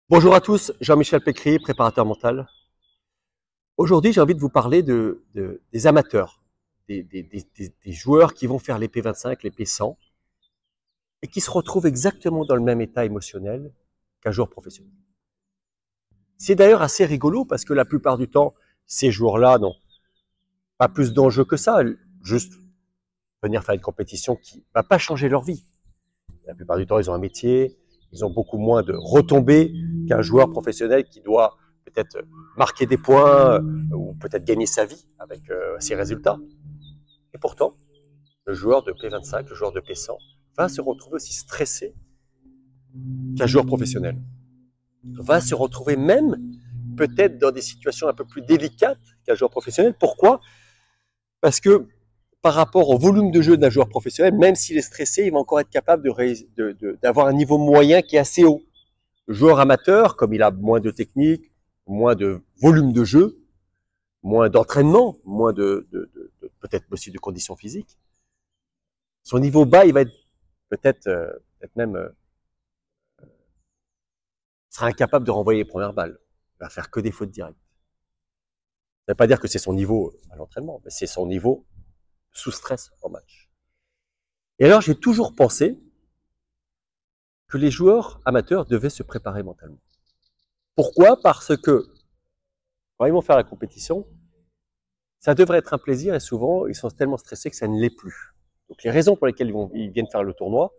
Bonjour à tous, Jean-Michel Pécry, préparateur mental. Aujourd'hui, j'ai envie de vous parler des amateurs, des joueurs qui vont faire les P25, les P100, et qui se retrouvent exactement dans le même état émotionnel qu'un joueur professionnel. C'est d'ailleurs assez rigolo parce que la plupart du temps, ces joueurs-là n'ont pas plus d'enjeux que ça, juste venir faire une compétition qui ne va pas changer leur vie. La plupart du temps, ils ont un métier, ils ont beaucoup moins de retombées qu'un joueur professionnel qui doit peut-être marquer des points ou peut-être gagner sa vie avec ses résultats. Et pourtant, le joueur de P25, le joueur de P100, va se retrouver aussi stressé qu'un joueur professionnel. Va se retrouver même peut-être dans des situations un peu plus délicates qu'un joueur professionnel. Pourquoi? Parce que par rapport au volume de jeu d'un joueur professionnel, même s'il est stressé, il va encore être capable d'avoir un niveau moyen qui est assez haut. Le joueur amateur, comme il a moins de technique, moins de volume de jeu, moins d'entraînement, moins peut-être aussi de conditions physiques, son niveau bas, il va être peut-être même sera incapable de renvoyer les premières balles. Il va faire que des fautes directes. Ça ne veut pas dire que c'est son niveau à l'entraînement, mais c'est son niveau sous stress en match. Et alors, j'ai toujours pensé que les joueurs amateurs devaient se préparer mentalement. Pourquoi? Parce que quand ils vont faire la compétition, ça devrait être un plaisir et souvent, ils sont tellement stressés que ça ne l'est plus. Donc, les raisons pour lesquelles ils viennent faire le tournoi,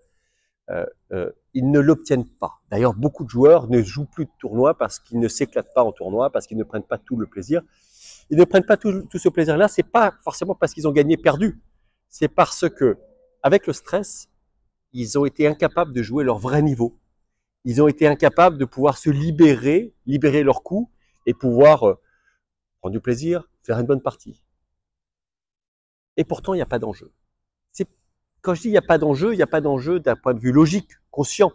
ils ne l'obtiennent pas. D'ailleurs, beaucoup de joueurs ne jouent plus de tournoi parce qu'ils ne s'éclatent pas en tournoi, parce qu'ils ne prennent pas tout le plaisir. Ils ne prennent pas tout ce plaisir-là, c'est pas forcément parce qu'ils ont gagné, perdu. C'est parce que, avec le stress, ils ont été incapables de jouer leur vrai niveau. Ils ont été incapables de pouvoir se libérer leur coup et pouvoir prendre du plaisir, faire une bonne partie. Et pourtant, il n'y a pas d'enjeu. Quand je dis il n'y a pas d'enjeu, il n'y a pas d'enjeu d'un point de vue logique, conscient.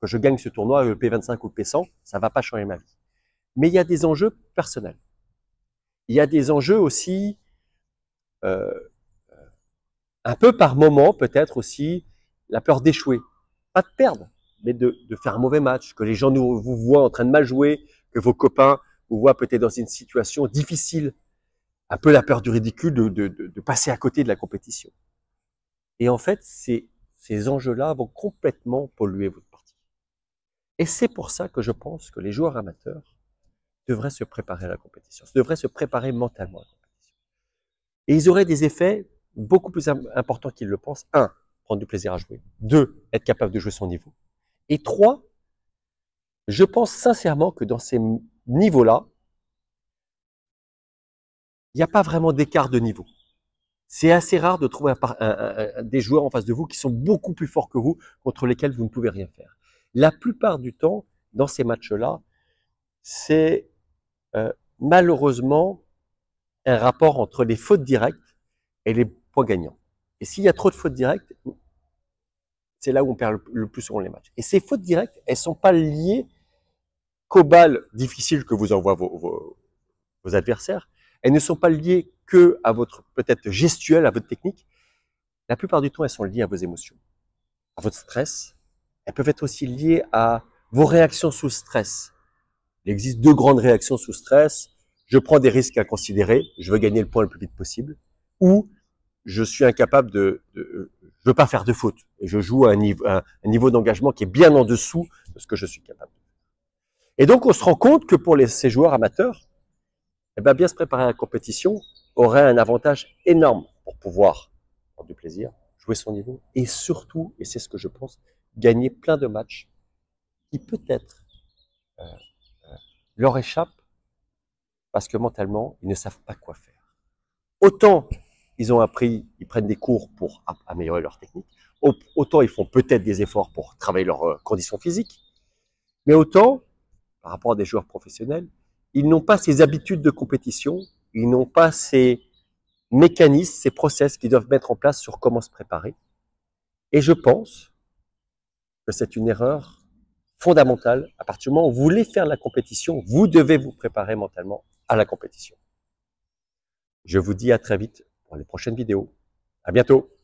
Que je gagne ce tournoi, le P25 ou le P100, ça ne va pas changer ma vie. Mais il y a des enjeux personnels. Il y a des enjeux aussi, euh, un peu par moment, peut-être aussi, la peur d'échouer. Pas de perdre, mais de faire un mauvais match, que les gens vous voient en train de mal jouer, que vos copains vous voient peut-être dans une situation difficile. Un peu la peur du ridicule, de passer à côté de la compétition. Et en fait, ces enjeux-là vont complètement polluer votre partie. Et c'est pour ça que je pense que les joueurs amateurs devraient se préparer à la compétition, devraient se préparer mentalement à la compétition. Et ils auraient des effets beaucoup plus importants qu'ils le pensent. Un, prendre du plaisir à jouer. Deux, être capable de jouer son niveau. Et trois, je pense sincèrement que dans ces niveaux-là, il n'y a pas vraiment d'écart de niveau. C'est assez rare de trouver des joueurs en face de vous qui sont beaucoup plus forts que vous, contre lesquels vous ne pouvez rien faire. La plupart du temps, dans ces matchs-là, c'est malheureusement un rapport entre les fautes directes et les points gagnants. Et s'il y a trop de fautes directes, c'est là où on perd le plus souvent les matchs. Et ces fautes directes, elles ne sont pas liées qu'aux balles difficiles que vous envoient vos adversaires. Elles ne sont pas liées que à votre peut-être gestuelle, à votre technique. La plupart du temps, elles sont liées à vos émotions, à votre stress. Elles peuvent être aussi liées à vos réactions sous stress. Il existe deux grandes réactions sous stress. Je prends des risques à considérer, je veux gagner le point le plus vite possible, ou je suis incapable je veux pas faire de faute et je joue à un niveau d'engagement qui est bien en dessous de ce que je suis capable. Et donc on se rend compte que pour ces joueurs amateurs, eh bien se préparer à la compétition aurait un avantage énorme pour pouvoir prendre du plaisir, jouer son niveau et surtout, et c'est ce que je pense, gagner plein de matchs qui peut-être leur échappent parce que mentalement, ils ne savent pas quoi faire. Autant ils ont appris, ils prennent des cours pour améliorer leur technique, autant ils font peut-être des efforts pour travailler leurs conditions physiques, mais autant, par rapport à des joueurs professionnels, ils n'ont pas ces habitudes de compétition, ils n'ont pas ces mécanismes, ces process qu'ils doivent mettre en place sur comment se préparer. Et je pense que c'est une erreur fondamentale. À partir du moment où vous voulez faire la compétition, vous devez vous préparer mentalement à la compétition. Je vous dis à très vite pour les prochaines vidéos. À bientôt.